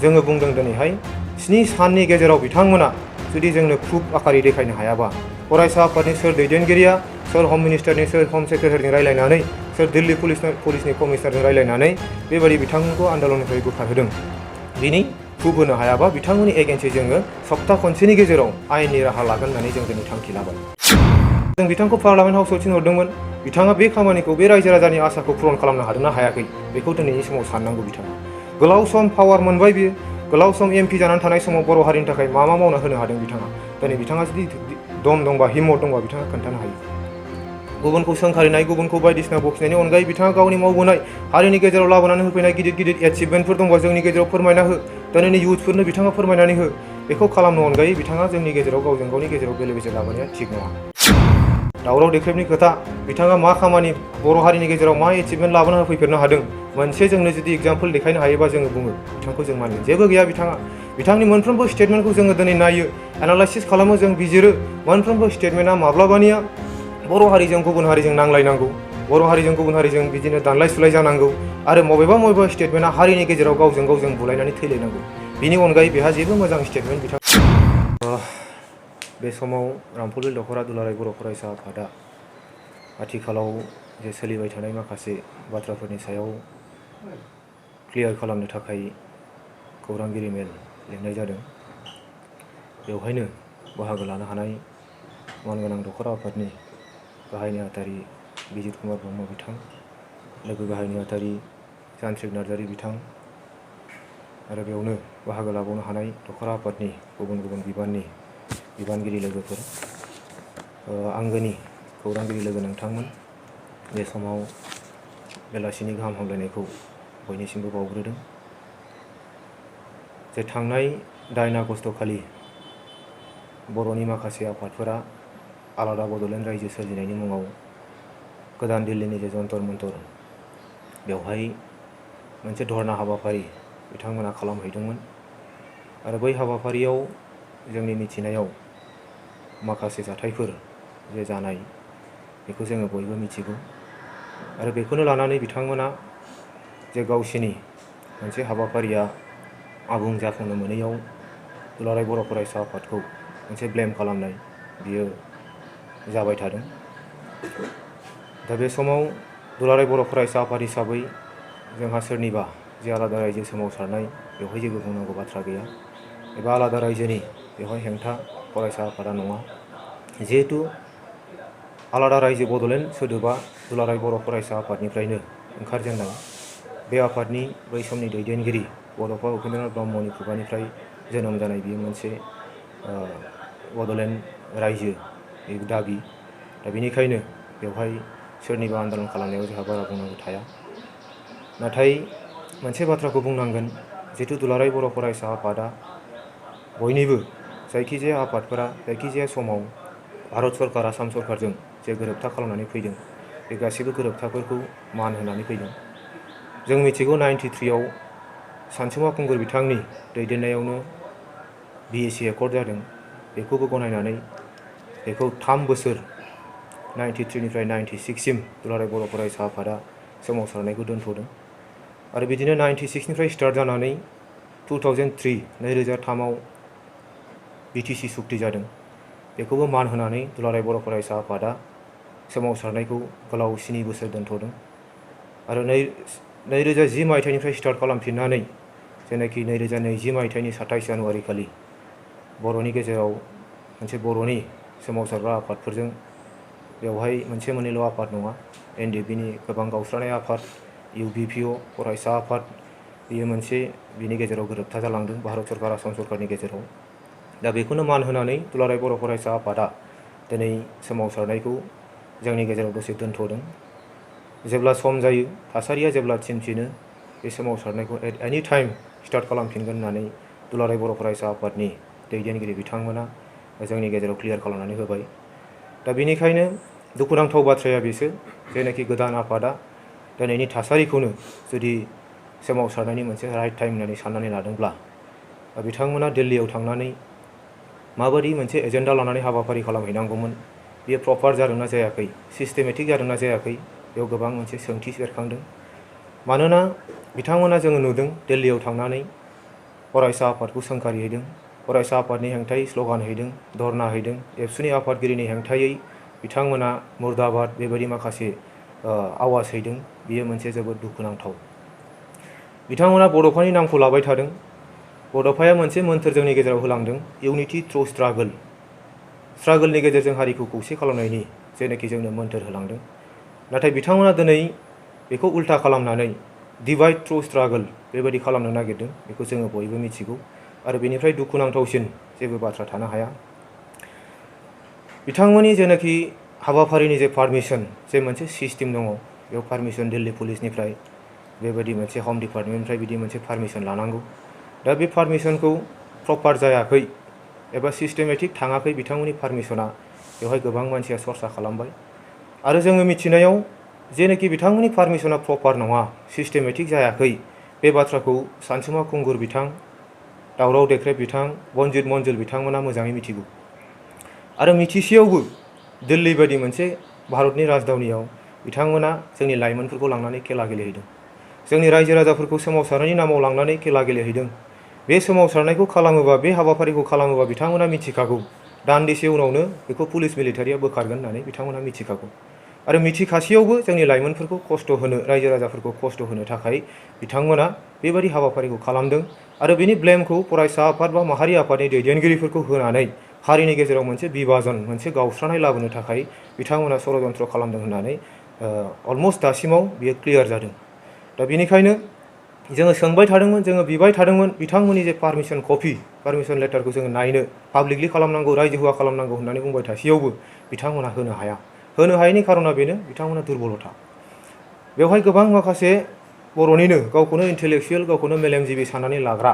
जोङो बुंदों दिनैहाय 7 साननि गेजेराव बिथांमोना जुदि जोंनो प्रुफ आखारै देखायनो हायाबा फरायसा आफादनि सोर दैदेनगिरिया सोर हम मिनिस्टारनि सोर हम सेक्रेटारिजों रायलायनानै सोर दिल्ली पुलिसनि कमिशनारजों रायलायनानै बेबायदि बिथांमोनखौ आन्दलननिफ्राय बोखारहोदों बिनि प्रुफ होनो हायाबा बिथांमोननि एगेन्सै जोङो सप्ता खनसेनि गेजेराव आयेननि राहा लागोन होननानै जों दिनै थांखि लाबाय। जों बिथांखौ पार्लामेन्ट हाउसआव थिनहरदोंमोन बिथाङा बे खामानिखौ बे रायजो राजानि आसाखौ पुरन खालामनो हादोंना हायाखै बेखौ दिनैनि समाव साननांगौ बिथाङा। गोलाव सम पावार मोनबाय बियो गोलाव सम एमपि जानानै थानाय समाव बर' हारिनि थाखाय मा मावना होनो हादों बिथाङा दिनै बिथाङा जुदि दम दंबा हिम्मत दंबा बिथाङा खोन्थानो हायो। गुबुनखौ सोंखारिनाय गुबुनखौ बायदिसिना बखिनायनि अनगायै बिथाङा गावनि मावबोनाय हारिनि गेजेराव लाबोनानै होफैनाय गिदिर गिदिर एचिभमेन्टफोर दंबा जोंनि गेजेराव फोरमायना हो दिनैनि इयुथफोरनो बिथाङा फोरमायनानै हो बेखौ खालामनो अनगायै बिथाङा जोंनि गेजेराव गावजों गावनि गेजेराव बेले बेजे लाबोनाया थिग नङा। दावराव देख्रेबनि खोथा बिथाङा मा खामानि बर' हारिनि गेजेराव मा एचिभमेन्ट लाबोना होफैफेरनो हादों मोनसे जोंनो जुदि एग्जाम्पल देखायनो हायोबा जोङो बुङो बिथांखौ जों मानिगोन। जेबो गैया बिथाङा बिथांनि मोनफ्रोमबो स्टेटमेन्टखौ जोङो दिनै नायो एनालाइसिस खालामो जों बिजिरो मोनफ्रोमबो स्टेटमेन्टआ माब्लाबानिया बर' हारिजों गुबुन हारिजों नांलायनांगौ बर' हारिजों गुबुन हारिजों बिदिनो दानलाय सुलाय जानांगौ आरो मबेबा स्टेटमेन्टआ हारिनि गेजेराव गावजों गावजों बुलायनानै थैलायनांगौ बिनि अनगायै बेहा जेबो मोजां स्टेटमेन्ट बिथां बे समाव रामफलबिल दख'रा दुलाराय बर' फरायसा आफादा आथिखालाव जे सोलिबाय थानाय माखासे बाथ्राफोरनि सायाव क्लियार खालामनो थाखाय खौरांगिरि मेल लिंनाय जादों। बेवहायनो बाहागो लानो हानाय मानगोनां दख'रा आफादनि गाहाय नेहाथारि बिजित कुमार ब्रह्म बिथां लोगो गाहाय नेहाथारि सानस्रिक नार्जारि बिथां आरो बेयावनो बाहागो लाबावनो हानाय दख'रा आफादनि गुबुन गुबुन बिबानगिरि लोगोफोर आंगोनि खौरांगिरि लोगो नोंथांमोन बे समाव बेलासिनि गाहाम हामलायनायखौ बयनिसिमबो बावग्रोदों। जे थांनाय 9 आगस्ट खालि बर'नि माखासे आफादफोरा आलादा बड'लेण्ड रायजो सोरजिनायनि मुङाव गोदान दिल्लीनि जे जन्तर मन्तर बेवहाय मोनसे धरना हाबाफारि बिथांमोना खालामहैदोंमोन आरो बै हाबाफारियाव जोंनि मिथिनायाव माखासे जाथायफोर जे जानाय बेखौ जोङो बयबो मिथिगौ आरो बेखौनो लानानै बिथांमोना जे गावसिनि मोनसे हाबाफारिया आबुं जाफुंनो मोनैयाव दुलाराय बर' फरायसा आफादखौ मोनसे ब्लेम खालामनाय बियो जाबाय थादों। दा बे समाव दुलाराय बर' फरायसा आफाद हिसाबै जोंहा सोरनिबा जे आलादा रायजो सोमावसारनाय बेवहाय जेबो बुंनांगौ बाथ्रा गैया एबा आलादा रायजोनि बेवहाय हेंथा फरायसा आफादा नङा। जिहेतु आलादा रायजो बड'लेण्ड सोदोबा दुलाराय बर' फरायसा आफादनिफ्रायनो ओंखारजेननाय बे आफादनि बै समनि दैदेनगिरि बड'फा उपेन्द्रनाथ ब्रह्मनि खुगानिफ्राय जोनोम जानाय बियो मोनसे बड'लेण्ड रायजो दाबि दा बेनिखायनो बेवहाय सोरनिबा आन्दलन खालामनायाव जोंहा बारा बुंनांगौ थाया। नाथाय मोनसे बाथ्राखौ बुंनांगोन जिहेतु दुलाराय बर' फरायसा आफादा बयनिबो जायखिजाया आफादफोरा जायखिजाया समाव भारत सरकार आसाम सरकारजों जे गोरोबथा खालामनानै फैदों बे गासैबो गोरोबथाफोरखौ मान होनानै फैदों। जों मिथिगौ 93 आव सानसुमा खुंगुर बिथांनि दैदेननायावनो BSc एकर्ड जादों बेखौबो गनायनानै बेखौ 3 बोसोर 93 निफ्राय 96 सिम दुलाराय बर' फरायसा आफादा सोमावसारनायखौ दोनथ'दों आरो बिदिनो 96 निफ्राय स्टार्ट जानानै 2003 आव BTC सुक्ति जादों बेखौबो मान होनानै दुलाराय बर' फरायसा आफादा सोमावसारनायखौ गोलाव 7 बोसोर दोनथ'दों आरो 2010 मायथाइनिफ्राय स्टार्ट खालामफिननानै जेनाखि 2020 मायथाइनि 27 जानुवारि खालि बर'नि गेजेराव मोनसे बर'नि सोमावसारग्रा आफादफोरजों बेवहाय मोनसे मोननैल' आफाद नङा NDPनि गोबां गावस्रानाय आफाद UBPO फरायसा आफाद बेयो मोनसे बिनि गेजेराव गोरोबथा जालांदों भारत सरकार आसाम सरकारनि गेजेराव। दा बेखौनो मान होनानै दुलाराय बर' फरायसा आफादा दिनै सोमावसारनायखौ जोंनि गेजेराव दसे दोनथ'दों। जेब्ला सम जायो थासारिया जेब्ला थिनफिनो बे सोमावसारनायखौ एट एनि टाइम स्टार्ट खालामफिनगोन होननानै दुलाराय बर' फरायसा आफादनि दैदेनगिरि बिथांमोना जोंनि गेजेराव क्लियार खालामनानै होबाय। दा बेनिखायनो दुखुनांथाव बाथ्राया बेसो जेनाखि गोदान आफादा दिनैनि थासारिखौनो जुदि सोमावसारनायनि मोनसे राइट टाइम होननानै साननानै लादोंब्ला बिथांमोना दिल्लीयाव थांनानै माबायदि मोनसे एजेन्डा लानानै हाबाफारि खालामहैनांगौमोन बेयो प्रपार जादोंना जायाखै सिस्टेमेटिक जादोंना जायाखै बेयाव गोबां मोनसे सोंथि बेरखांदों। मानोना बिथांमोना जोङो नुदों दिल्लीयाव थांनानै फरायसा आफादखौ सोंखारिहैदों, फरायसा आफादनि हेंथायै स्ल'गान हैदों, धरना हैदों, एबसुनि आफादगिरिनि हेंथायै बिथांमोना मुर्दाबाद बेबायदि माखासे आवाज हैदों। बियो मोनसे जोबोद दुखुनांथाव। बिथांमोना बड'फानि नामखौ लाबाय थादों। बड'फाया मोनसे मोन्थोर जोंनि गेजेराव होलांदों, इउनिटि थ्रु स्ट्रागोल। स्ट्रागोलनि गेजेरजों हारिखौ खौसे खालामनायनि जेनाखि जोंनो मोन्थोर होलांदों। नाथाय बिथांमोना दिनै बेखौ उल्था खालामनानै डिभाइड थ्रु स्ट्रागोल बेबायदि खालामनो नागिरदों। बेखौ जोङो बयबो मिथिगौ आरो बेनिफ्राय दुखुनांथावसिन जेबो बाथ्रा थानो हाया। बिथांमोननि जेनाखि हाबाफारिनि जे पारमिसन, जे मोनसे सिस्टेम दङ, बेयाव पारमिसन दिल्ली पुलिसनिफ्राय बेबायदि मोनसे हम डिपार्टमेन्टनिफ्राय बिदि मोनसे पारमिसन लानांगौ। दा बे पारमिसनखौ प्रपार जायाखै एबा सिस्टेमेटिक थाङाखै बिथांमोननि पारमिसना। बेवहाय गोबां मानसिया सरसा खालामबाय आरो जोङो मिथिनायाव जेनाखि बिथांमोननि पारमिसना प्रपार नङा, सिस्टेमेटिक जायाखै, बे बाथ्राखौ सानसुमा खुंगुर बिथां, दावराव देख्रेब बिथां, बनजित मन्जुल बिथांमोना मोजाङै मिथिगौ। आरो मिथिसेयावबो दिल्ली बायदि मोनसे भारतनि राजधानियाव बिथांमोना जोंनि लाइमोनफोरखौ लांनानै खेला गेलेहैदों। जोंनि रायजो राजाफोरखौ सोमावसारनायनि नामाव लांनानै खेला गेलेहैदों। बे सोमावसारनायखौ खालामोबा, बे हाबाफारिखौ खालामोबा बिथांमोना मिथिखागौ दान्दिसे उनावनो बेखौ पुलिस मिलिटारिया बोखारगोन होननानै बिथांमोना मिथिखागौ। आरो मिथिखासेयावबो जोंनि लाइमोनफोरखौ खस्थ' होनो, रायजो राजाफोरखौ खस्थ' होनो थाखाय बिथांमोना बेबायदि हाबाफारिखौ खालामदों। आरो बेनि ब्लेमखौ फरायसा आफाद बा माहारि आफादनि दैदेनगिरिफोरखौ होनानै हारिनि गेजेराव मोनसे बिभाजन, मोनसे गावस्रानाय लाबोनो थाखाय बिथांमोना षड़यन्त्र खालामदों होननानै अलमस्ट दासिमाव बियो क्लियार जादों। दा बेनिखायनो जोङो सोंबाय थादोंमोन, जोङो बिबाय थादोंमोन बिथांमोननि जे पारमिसन कपि, पारमिसन लेटारखौ जोङो नायनो, पाब्लिकलि खालामनांगौ, रायजोहुआ खालामनांगौ होननानै बुंबाय थासेयावबो बिथांमोना होनो हाया। होनो हायैनि खारना बेनो, बिथांमोना दुर्बलथा। बेवहाय गोबां माखासे बर'निनो गावखौनो इन्टेलेक्सुयेल, गावखौनो मेलेमजिबि साननानै लाग्रा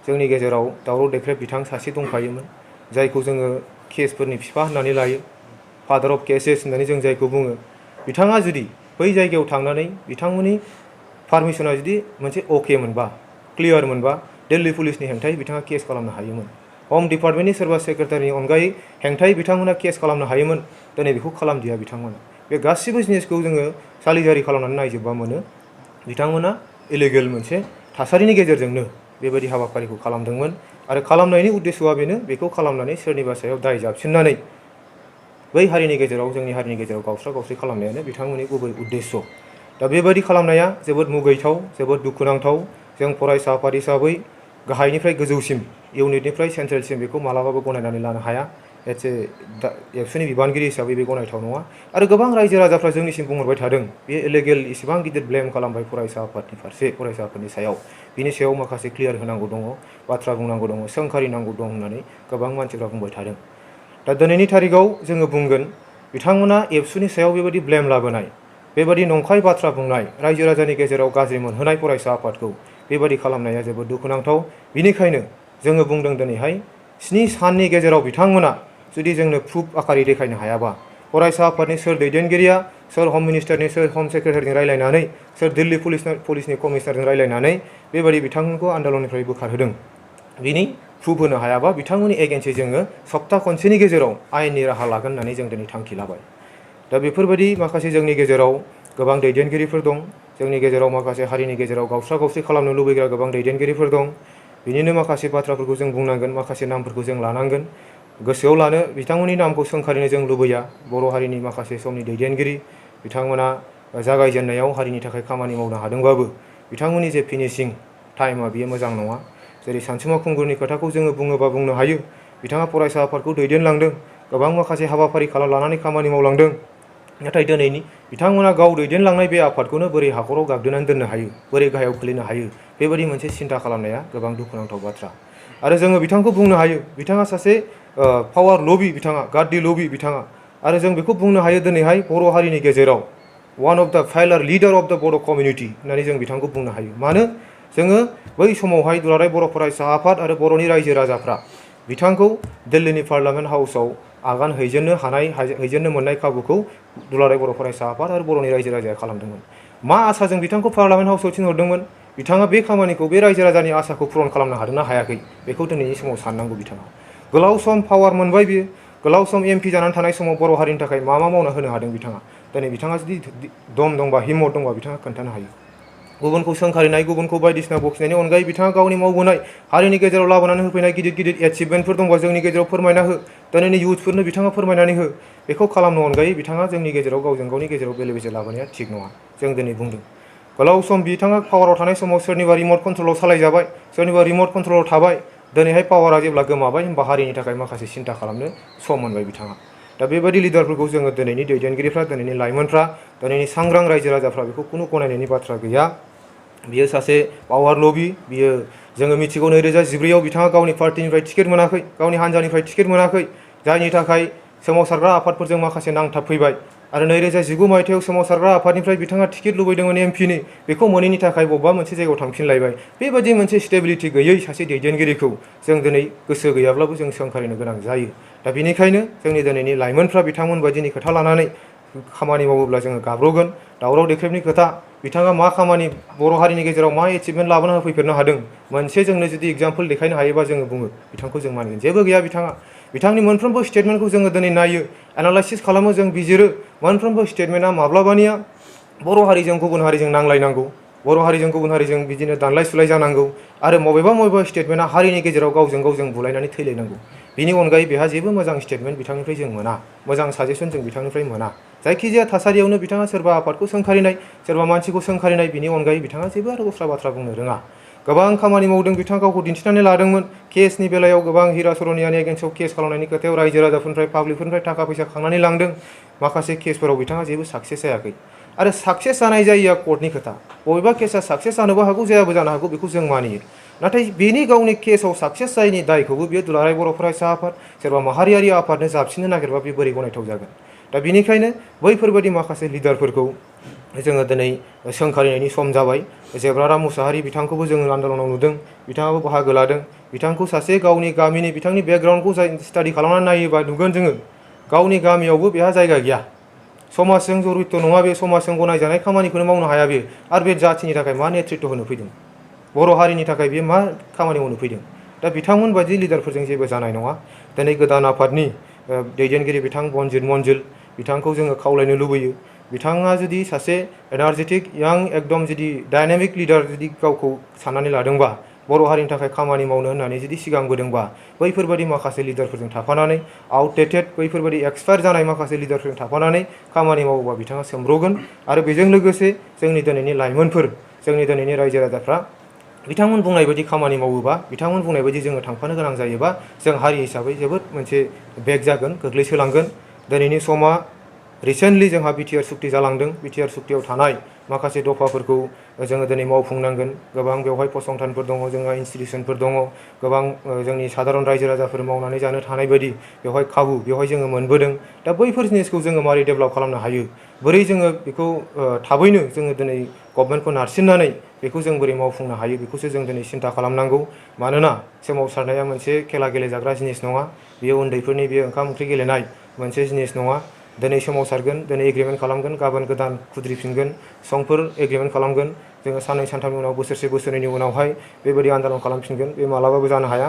जोंनि गेजेराव दावराव देख्रेब बिथां सासे दंखायोमोन, जायखौ जोङो केसफोरनि बिफा होननानै लायो, फादार अफ केसेस होननानै जों जायखौ बुङो। बिथाङा जुदि बै जायगायाव थांनानै बिथांमोननि पारमिसना जुदि मोनसे अके मोनबा, क्लियार मोनबा, दिल्ली पुलिसनि हेंथायै बिथाङा केस खालामनो हायोमोन। हम डिपार्टमेन्टनि सोरबा सेक्रेटारिनि अनगायै हेंथायै बिथांमोना केस खालामनो हायोमोन। दिनै बेखौ खालामदिया बिथांमोना। बे गासिबो जिनिसखौ जोङो सालिजारि खालामनानै नायजोबबा मोनो, बिथांमोना इलिगेल मोनसे थासारिनि गेजेरजोंनो बेबायदि हाबाफारिखौ खालामदोंमोन। आरो खालामनायनि उद्देश्यआ बेनो, बेखौ खालामनानै सोरनिबा सायाव दाय जाबसिननानै बै हारिनि गेजेराव, जोंनि हारिनि गेजेराव गावस्रा गावस्रि खालामनायानो बिथांमोननि गुबै उद्देश्य। दा बेबायदि खालामनाया जोबोद मुगैथाव, जोबोद दुखुनांथाव। जों फरायसा आफाद हिसाबै गाहायनिफ्राय गोजौसिम, इउनिटनिफ्राय सेन्ट्रेलसिम बेखौ मालाबाबो गनायनानै लानो हाया। एबसुनि बिबानगिरि हिसाबै बे गनायथाव नङा। आरो गोबां रायजो राजाफ्रा जोंनिसिम बुंहरबाय थादों, बे इलिगेल इसेबां गिदिर ब्लेम खालामबाय फरायसा आफादनि फारसे, फरायसा आफादनि सायाव, बिनि सायाव माखासे क्लियार होनांगौ दङ, बाथ्रा बुंनांगौ दङ, सोंखारिनांगौ दं होननानै गोबां मानसिफ्रा बुंबाय थादों। दा दिनैनि थारिखआव जोङो बुंगोन, बिथांमोना एबसुनि सायाव बेबायदि ब्लेम लाबोनाय, बेबायदि नंखाय बाथ्रा बुंनाय, रायजो राजानि गेजेराव गाज्रि मोनहोनाय फरायसा आफादखौ बेबायदि खालामनाया जोबोद दुखुनांथाव। बिनिखायनो जोङो बुंदों दिनैहाय 7 साननि गेजेराव बिथांमोना जुदि जोंनो प्रुफ आकारै देखायनो हायाबा, फरायसा आफादनि सोर दैदेनगिरिया, सोर हम मिनिस्टारनि, सोर हम सेक्रेटारिजों रायलायनानै, सोर दिल्ली पुलिसनि कमिसनारजों रायलायनानै बेबायदि बिथांमोनखौ आन्दलननिफ्राय बोखारहोदों, बिनि प्रुफ होनो हायाबा बिथांमोननि एगेन्स्टै जोङो सप्ता खनसेनि गेजेराव आयेननि राहा लागोन होननानै जों दिनै थांखि लाबाय। दा बेफोरबायदि माखासे जोंनि गेजेराव गोबां दैदेनगिरिफोर दं, जोंनि गेजेराव माखासे हारिनि गेजेराव गावस्रा गावस्रि खालामनो लुबैग्रा गोबां दैदेनगिरिफोर दं। बिनिनो माखासे बाथ्राफोरखौ जों बुंनांगोन, माखासे नामफोरखौ जों लानांगोन। गोसोआव लानो, बिथांमोननि नामखौ सोंखारिनो जों लुबैया। बर' हारिनि माखासे समनि दैदेनगिरि, बिथांमोना जागायजेननायाव हारिनि थाखाय खामानि मावनो हादोंबाबो बिथांमोननि जे फिनिशिं टाइमा बियो मोजां नङा। जेरै सानसुमा खुंगुरनि खोथाखौ जोङो बुङोबा बुंनो हायो, बिथाङा फरायसा आफादखौ दैदेनलांदों, गोबां माखासे हाबाफारि लानानै खामानि मावलांदों। नाथाय दिनैनि बिथांमोना गाव दैदेनलांनाय बे आफादखौनो बोरै हाखराव गाग्दोनानै दोननो हायो, बोरै गाहायाव खोलैनो हायो, बेबायदि मोनसे सिन्था खालामनाया गोबां दुखुनांथाव बाथ्रा। आरो जोङो बिथांखौ बुंनो हायो, बिथाङा सासे पावार लबि, बिथाङा गाद्दि लबि बिथाङा। आरो जों बेखौ बुंनो हायो दिनैहाय बर' हारिनि गेजेराव वान अफ द फाइलार लिडार अफ द बर' कमिउनिटि होननानै जों बिथांखौ बुंनो हायो। मानो? जोङो बै समावहाय दुलाराय बर' फरायसा आफाद आरो बर'नि रायजो राजाफ्रा बिथांखौ दिल्लीनि पार्लामेन्ट हाउसाव आगान हैजेननो मोननाय खाबुखौ दुलाराय बर' फरायसा आफाद आरो बर'नि रायजो राजाया खालामदोंमोन। मा आसाजों बिथांखौ पार्लामेन्ट हाउसाव थिनहरदोंमोन, बिथाङा बे खामानिखौ, बे रायजो राजानि आसाखौ पुरन खालामनो हादोंना हायाखै, बेखौ दिनैनि समाव साननांगौ बिथाङा। गोलाव सम पावार मोनबाय बियो, गोलाव सम MP जानानै थानाय समाव बर' हारिनि थाखाय मा मा मावना होनो हादों बिथाङा। दिनै बिथाङा जुदि दम दंबा, हिम्मत दंबा बिथाङा खोन्थानो हायो। गुबुनखौ सोंखारिनाय, गुबुनखौ बायदिसिना बखिनायनि अनगायै बिथाङा गावनि मावबोनाय हारिनि गेजेराव लाबोनानै होफैनाय गिदिर गिदिर एचिभमेन्टफोर दंबा जोंनि गेजेराव फोरमायना हो, दिनैनि इयुथफोरनो बिथाङा फोरमायनानै हो। बेखौ खालामनो अनगायै बिथाङा जोंनि गेजेराव गावजों गावनि गेजेराव बेले बेजे लाबोनाया थिग नङा। जों दिनै बुंदों गोलाव सम बिथाङा पावाराव थानाय समाव सोरनिबा रिमट कन्ट्रलाव सालायजाबाय, सोरनिबा रिमट कन्ट्रलाव थाबाय। दिनैहाय पावारा जेब्ला गोमाबाय होनबा हारिनि थाखाय माखासे सिन्था खालामनो सम मोनबाय बिथाङा। दा बेबायदि लिडारफोरखौ जोङो दिनैनि दैदेनगिरिफ्रा, दिनैनि लाइमोनफ्रा, दिनैनि सांग्रां रायजो राजाफ्रा बेखौ खुनु गनायनायनि बाथ्रा गैया। बियो सासे पावार लबि। बियो जोङो मिथिगौ 2014आव बिथाङा गावनि पार्टिनिफ्राय टिकेट मोनाखै, गावनि हान्जानिफ्राय टिकेट मोनाखै, जायनि थाखाय सोमावसारग्रा आफादफोरजों माखासे नांथाबफैबाय। आरो 2019 मायथाइयाव सोमावसारग्रा आफादनिफ्राय बिथाङा टिकेट लुबैदोंमोन एमपिनि, बेखौ मोनैनि थाखाय बबेबा मोनसे जायगायाव थांफिनलायबाय। बेबायदि मोनसे स्टेबिलिटि गैयै सासे दैदेनगिरिखौ जों दिनै गोसो गैयाब्लाबो जों सोंखारिनो गोनां जायो। दा बेनिखायनो जोंनि दिनैनि लाइमोनफ्रा बिथांमोन बायदिनि खोथा लानानै खामानि मावोब्ला जोङो गाब्र'गोन। दावराव देख्रेबनि खोथा, बिथाङा मा खामानि बर' हारिनि गेजेराव मा एचिभमेन्ट लाबोना होफैफेरनो हादों, मोनसे जोंनो जुदि एग्जाम्पल देखायनो हायोबा जोङो बुङो बिथांखौ जों मानिगोन। जेबो गैया बिथाङा। बिथांनि मोनफ्रोमबो स्टेटमेन्टखौ जोङो दिनै नायो, एनालाइसिस खालामो, जों बिजिरो। मोनफ्रोमबो स्टेटमेन्टआ माब्लाबानिया बर' हारिजों गुबुन हारिजों नांलायनांगौ, बर' हारिजों गुबुन हारिजों बिदिनो दानलाय सुलाय जानांगौ, आरो बबेबा स्टेटमेन्टआ हारिनि गेजेराव गावजों गाव जों बुलायनानै थैलायनांगौ। बिनि अनगायै बेहा जेबो मोजां स्टेटमेन्ट बिथांनिफ्राय जों मोना, मोजां साजेसन जों बिथांनिफ्राय मोना। जायखिजाया थासारियावनो बिथाङा सोरबा आफादखौ सोंखारिनाय, सोरबा मानसिखौ सोंखारिनाय, बिनि अनगायै बिथाङा जेबो आरो दस्रा बाथ्रा बुंनो रोङा। गोबां खामानि मावदों, बिथाङा गावखौ दिन्थिनानै लादोंमोन। केसनि बेलायाव गोबां हिरा सरनियानि एगेन्स्टआव केस खालामनायनि खोथायाव रायजो राजाफोरनिफ्राय पाब्लिकफोरनिफ्राय थाखा फैसा खांनानै लांदों। माखासे केसफोराव बिथाङा जेबो साक्सेस जायाखै। आरो साक्सेस जानाय जायैया कर्टनि खोथा। बबेबा केसा साक्सेस जानोबो हागौ, जायाबो जानो हागौ, बेखौ जों मानियो। नाथाय बेनि गावनि केसाव साक्सेस जायैनि दायखौबो बियो दुलाराय बर' फरायसा आफाद, सोरबा माहारियारि आफादनो जाबसिननो नागिरबा बे बोरै गनायथाव जागोन। दा बेनिखायनो बैफोरबायदि माखासे लिडारफोरखौ जोङो दिनै सोंखारिनायनि सम जाबाय। जेब्राराम मुसाहारि बिथांखौबो जोङो आन्दलनाव नुदों, बिथाङाबो बाहागो लादों। बिथांखौ सासे गावनि गामिनि बिथांनि बेकग्राउन्डखौ जाय स्टाडि खालामनानै नायोबा नुगोन जोङो, गावनि गामियावबो बेहा जायगा गैया। समाजजों जरित नङा, बे समाजजों गनायजानाय खामानिखौनो मावनो हाया बे। आरो बे जाथिनि थाखाय मा नेतृत्व होनो फैदों, बर' हारिनि थाखाय बे मा खामानि मावनो फैदों। दा बिथांमोन बायदि लिडारफोरजों जेबो जानाय नङा। दिनै गोदान आफादनि दैदेनगिरि बिथां बनजित मन्जिल, बिथांखौ जोङो खावलायनो लुबैयो। बिथाङा जुदि सासे एनार्जेटिक यां एकदम जुदि डायनामिक लिडार जुदि गावखौ साननानै लादोंबा, बर' हारिनि थाखाय खामानि मावनो होननानै जुदि सिगांबोदोंबा, बैफोरबायदि माखासे लिडारफोरजों थाफानानै, आउटडेटेड बैफोरबायदि एक्सपायार जानाय माखासे लिडारफोरजों थाफानानै खामानि मावोबा बिथाङा सोमब्रगोन। आरो बेजों लोगोसे जोंनि दिनैनि लाइमोनफोर, जोंनि दिनैनि रायजो राजाफ्रा बिथांमोन बुंनाय बायदि खामानि मावोबा, बिथांमोन बुंनाय बायदि जोङो थांफानो गोनां जायोबा, जों हारि हिसाबै जोबोद मोनसे बेक जागोन, गोग्लैसोलांगोन। दिनैनि समा रिसेन्टलि जोंहा बिटिआर सुक्ति जालांदों। बिटिआर सुक्तियाव थानाय माखासे दफाफोरखौ जोङो दिनै मावफुंनांगोन। गोबां बेवहाय फसंथानफोर दङ, जोंहा इनस्टिटिउसनफोर दङ, गोबां जोंनि सादारन रायजो राजाफोर मावनानै जानो थानाय बायदि बेवहाय खाबु बेवहाय जोङो मोनबोदों। दा बैफोर जिनिसखौ जोङो मारै डेभेलप खालामनो हायो, बोरै जोङो बेखौ थाबैनो जोङो दिनै गभर्नमेन्टखौ नारसिननानै बेखौ जों बोरै मावफुंनो हायो, बेखौसो जों दिनै सिन्था खालामनांगौ। मानोना सोमावसारनाया मोनसे खेला गेलेजाग्रा जिनिस नङा, बेयो उन्दैफोरनि बेयो ओंखाम ओंख्रि गेलेनाय मोनसे जिनिस नङा। दिनै सोमावसारगोन, दिनै एग्रिमेन्ट खालामगोन, गाबोन गोदान खुद्रिफिनगोन, समफोर एग्रिमेन्ट खालामगोन, जोङो साननै सानथामनि उनाव, बोसोरसे बोसोरनैनि उनावहाय बेबायदि आन्दलन खालामफिनगोन। बे मालाबाबो जानो हाया।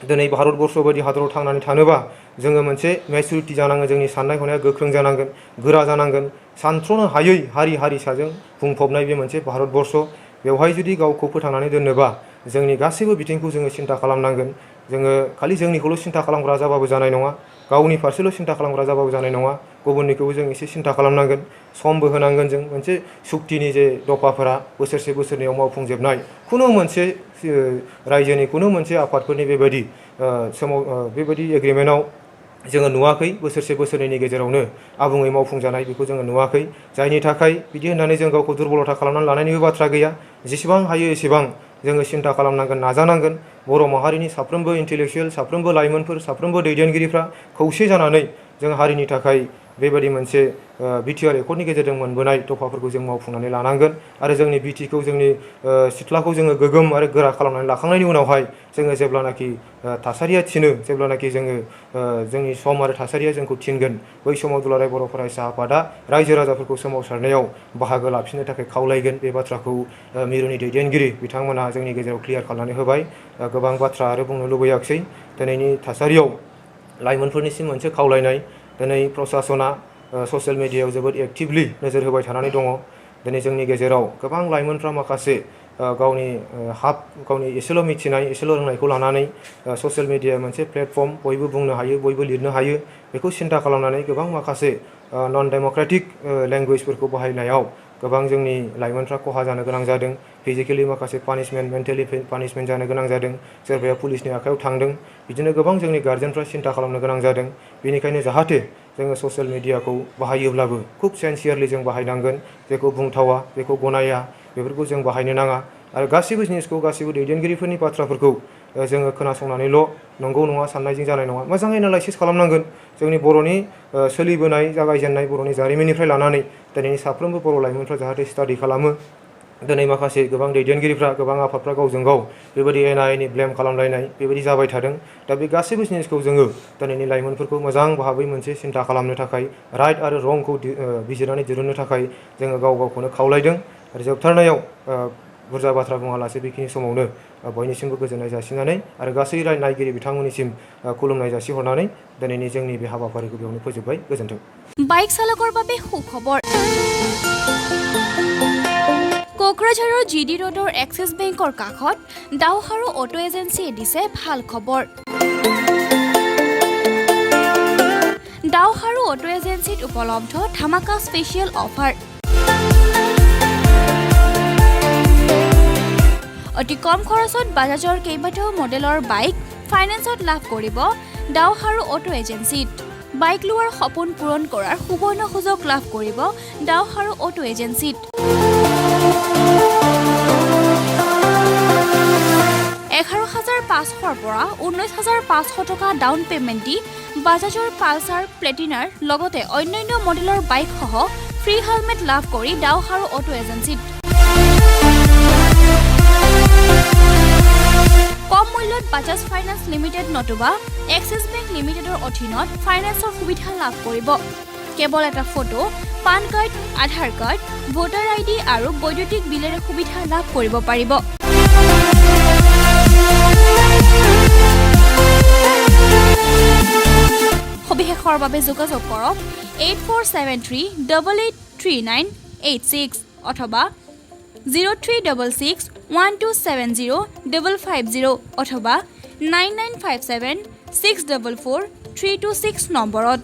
दिनै भारतबर्ष बायदि हादराव थांनानै थानोबा जोङो मोनसे मेचुरिटि जानांगोन, जोंनि साननाय हनाया गोख्रों जानांगोन, गोरा जानांगोन। सानथ्र'नो हायै हारि हारिसाजों बुंफबनाय बे मोनसे भारतबर्ष, बेवहाय जुदि गावखौ फोथांनानै दोननोबा जोंनि गासैबो बिथिंखौ जोङो सिन्था खालामनांगोन। जोङो खालि जोंनिखौल' सिन्था खालामग्रा जाबाबो जानाय नङा, गावनि फारसेल' सिन्था खालामग्रा जाबाबो जानाय नङा, गुबुननिखौबो जों एसे सिन्था खालामनांगोन। समबो होनांगोन जों। मोनसे सुक्तिनि जे दफाफोरा बोसोरसे बोसोरनैयाव मावफुंजोबनाय, खुनु मोनसे रायजोनि खुनु मोनसे आफादफोरनि बेबायदि बेबायदि एग्रिमेन्टआव जोङो नुवाखै। बोसोरसे बोसोरनैनि गेजेरावनो आबुङै मावफुंजानाय बेखौ जोङो नुवाखै। जायनि थाखाय बिदि होननानै जों गावखौ दुरबलथा खालामनानै लानायनिबो बाथ्रा गैया। जेसेबां हायो एसेबां जोङो सिन्था खालामनांगोन, नाजानांगोन। बर' माहारिनि साफ्रोमबो इन्टेलेक्सुयेल, साफ्रोमबो लाइमोनफोर, साफ्रोमबो दैदेनगिरिफ्रा खौसे जानानै जों हारिनि थाखाय बेबायदि मोनसे बिटिआर एकर्डनि गेजेरजों मोनबोनाय दफाफोरखौ जों मावफुंनानै लानांगोन। आरो जोंनि बिटिखौ, जोंनि सिथ्लाखौ जोङो गोगोम आरो गोरा खालामनानै लाखांनायनि उनावहाय जोङो जेब्लानाखि थासारिया थिनो, जेब्लानाखि जोङो जोंनि सम आरो थासारिया जोंखौ थिनगोन, बै समाव दुलाराय बर' फरायसा आफादा रायजो राजाफोरखौ सोमावसारनायाव बाहागो लाफिननो थाखाय खावलायगोन। बे बाथ्राखौ मिरुनि दैदेनगिरि बिथांमोना जोंनि गेजेराव क्लियार खालामनानै होबाय। गोबां बाथ्रा आरो बुंनो लुबैयाखिसै। दिनैनि थासारियाव लाइमोनफोरनिसिम मोनसे खावलायनाय, दिनै प्रसासना ससियेल मिडियायाव जोबोद एक्टिभलि नोजोर होबाय थानानै दङ। दिनै जोंनि गेजेराव गोबां लाइमोनफ्रा माखासे गावनि गावनि एसेल' मिथिनाय एसेल' रोंनायखौ लानानै ससियेल मिडिया मोनसे प्लेटफर्म बयबो बुंनो हायो बयबो लिरनो हायो बेखौ सिन्था खालामनानै गोबां माखासे नन डेम'क्रेटिक लेंगुवेजफोरखौ बाहायनायाव गोबां जोंनि लाइमोनफ्रा खहा जानो गोनां जादों फिजिकेलि माखासे पानिशमेन्ट मेन्टेलि पानिशमेन्ट जानो गोनां जादों सोरबाया पुलिसनि आखायाव थांदों बिदिनो गोबां जोंनि गार्जेनफ्रा सिन्था खालामनो गोनां जादों बेनिखायनो जाहाथे जोङो ससियेल मिडियाखौ बाहायोब्लाबो खुब सिनसियारलि जों बाहायनांगोन जेखौ बुंथावा बेखौ गनाया बेफोरखौ जों बाहायनो नाङा आरो गासैबो जिनिसखौ गासैबो दैदेनगिरिफोरनि बाथ्राफोरखौ जोङो खोनासंनानैल' नंगौ नङा साननायजों जानाय नङा मोजाङै एनालाइसिस खालामनांगोन जोंनि बर'नि सोलिबोनाय जागायजेननाय बर'नि जारिमिननिफ्राय लानानै दिनैनि साफ्रोमबो बर' लाइमोनफ्रा जाहाथे स्टाडि खालामो दिनै माखासे गोबां दैदेनगिरिफ्रा गोबां आफादफ्रा गावजों गाव बेबायदि एना एनि ब्लेम खालामलायनाय बेबायदि जाबाय थादों दा बे गासैबो जिनिसखौ जोङो दिनैनि लाइमोनफोरखौ मोजां भाबै मोनसे सिन्था खालामनो थाखाय राइट आरो रंखौ बिजिरनानै दिरुननो थाखाय जोङो गाव गावखौनो खावलायदों आरो जोबथारनायाव बुरजा बाथ्रा बुङालासे बेखिनि समावनो बयनिसिमबो गोजोननाय जासिनानै आरो गासै नायगिरि बिथांमोननिसिम खुलुमनाय जासिहरनानै दिनैनि जोंनि बे हाबाफारिखौ बेयावनो फोजोबबाय गोजोन्थों। বাইক চালকৰ বাবে সুখবৰ কোকৰাঝাৰৰ জিডি ৰোডৰ এক্সিছ বেংকৰ কাষত দখ'ৰ অটো এজেন্সিয়ে দিছে ভাল খবৰ। দখ'ৰ অটো এজেন্সিত উপলব্ধ ধামাকা স্পেচিয়েল অফাৰ অতি কম খৰচত বাজাজৰ কেইবাটাও মডেলৰ বাইক ফাইনেন্সত লাভ কৰিব দখ'ৰ অটো এজেন্সিত। বাইক লোৱাৰ সপোন পূৰণ কৰাৰ সুবৰ্ণ সুযোগ লাভ কৰিব দখ'ৰ অটো এজেন্সিত। 11,500 পৰা 19,500 টকা ডাউন পেমেণ্ট দি বাজাজৰ পালচাৰ প্লেটিনাৰ লগতে অন্যান্য মডেলৰ বাইক সহ ফ্ৰী হেলমেট লাভ কৰি দখ'ৰ অটো এজেন্সিত। কম মূল্যত বাজাজ ফাইনেন্স লিমিটেড নতুবা এক্সিছ বেংক লিমিটেডৰ অধীনত ফাইনেন্সৰ সুবিধা লাভ কৰিব। কেৱল এটা ফটো পান কাৰ্ড আধাৰ কাৰ্ড ভোটাৰ আইডি আৰু বৈদ্যুতিক বিলেৰে সুবিধা লাভ কৰিব পাৰিব। সবিশেষৰ বাবে যোগাযোগ কৰক 8473883986 অথবা 0366127050 অথবা 9957644326 নম্বৰত।